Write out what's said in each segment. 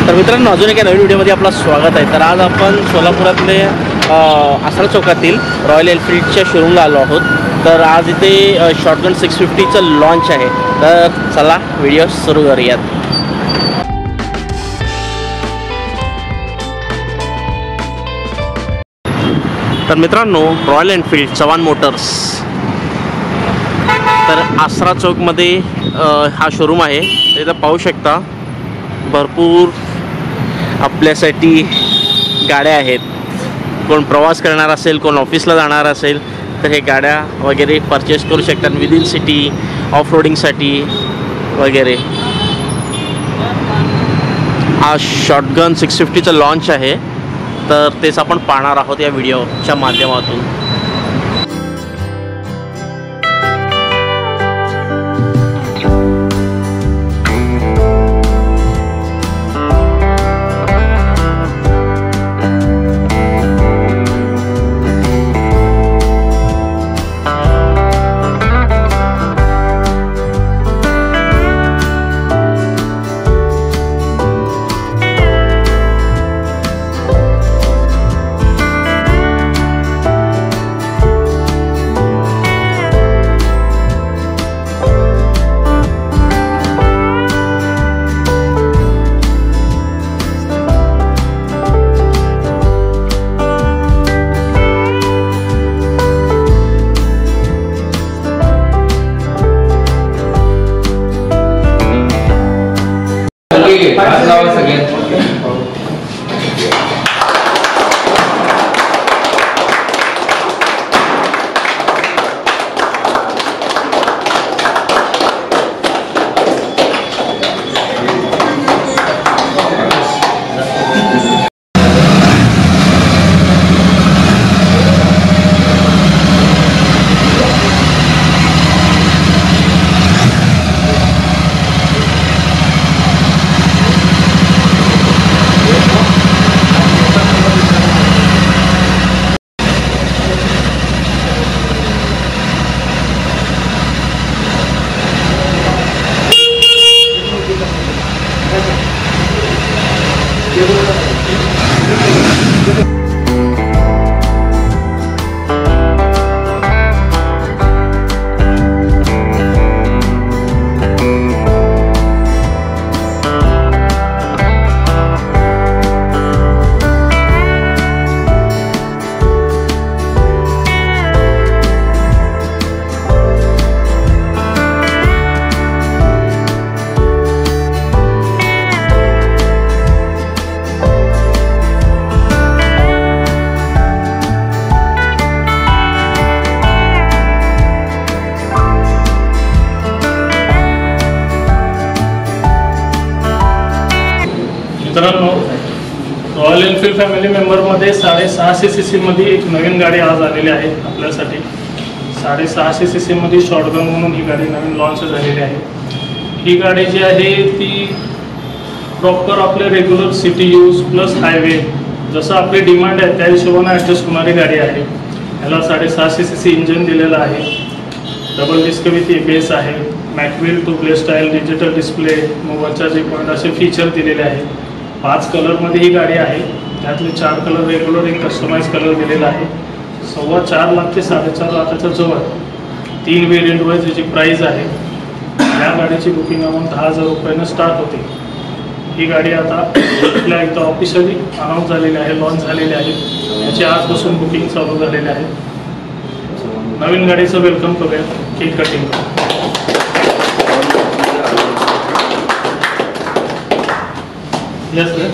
तर मित्रांनो, अजून एका नवीन व्हिडिओमध्ये आपलं स्वागत आहे। तर आज आपण सोलापुरातले आसरा चौकातील रॉयल एनफील्डच्या शोरूमला आलो आहोत। तर आज इथे शॉटगन 650चं लॉन्च आहे। तर चला व्हिडिओ सुरू करूयात। तर मित्रांनो, रॉयल एनफील्ड चव्हाण मोटर्स तर आसरा चौकमध्ये हा शोरूम आहे। इथं पाहू शकता भरपूर आपल्यासाठी गाड्या आहेत। कोण प्रवास करणार असेल, कोण ऑफिसला जाणार असेल तर हे गाड्या वगैरे परचेस करू शकतात विदिन सिटी, ऑफ रोडिंगसाठी वगैरे। हा शॉटगन 650चं लॉन्च आहे, तर तेच आपण पाहणार आहोत या व्हिडिओच्या माध्यमातून। मित्रांनो, रॉयल एनफील्ड फॅमिली मेंबरमध्ये 650 cc मध्ये एक नवीन गाडी आज आलेली आहे आपल्यासाठी। 650 cc मध्ये शॉटगन म्हणून ही गाडी नवीन लॉन्च झालेली आहे। ही गाडी जी आहे ती प्रॉपर आपले regular city use plus highway जसं आपली डिमांड आहे त्या हिशोबाने ॲडजस्ट होणारी गाडी आहे। याला 650 cc इंजन दिलेलं आहे, डबल डिस्क विथ ABS आहे, mag wheel tubeless tyre, digital display, mobile charging point असे फीचर दिलेले आहेत। 5 कलरमध्ये ही गाडी आहे, त्यातले 4 कलर रेग्युलर एक कस्टमाइज कलर दिलेला आहे। 4.25 लाख ते 4.5 लाखाच्या जवळ 3 वेरियंट वाईज याची प्राईज आहे। या गाडीची बुकिंग अमाऊंट 10,000 रुपयानं स्टार्ट होते। ही गाडी आता आपल्या इथं ऑफिशियली अनाऊन्स झालेली आहे, लॉन्च झालेली आहे। याची आजपासून बुकिंग चालू झालेली आहे। नवीन गाडीचं वेलकम करूया cake cutting. Yes, sir.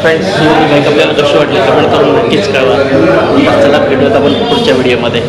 Friends ही बाईक आपल्याला कशी वाटली कमेंट करून नक्कीच कळवा. चला भेटूयात आपण पुढच्या व्हिडिओमध्ये.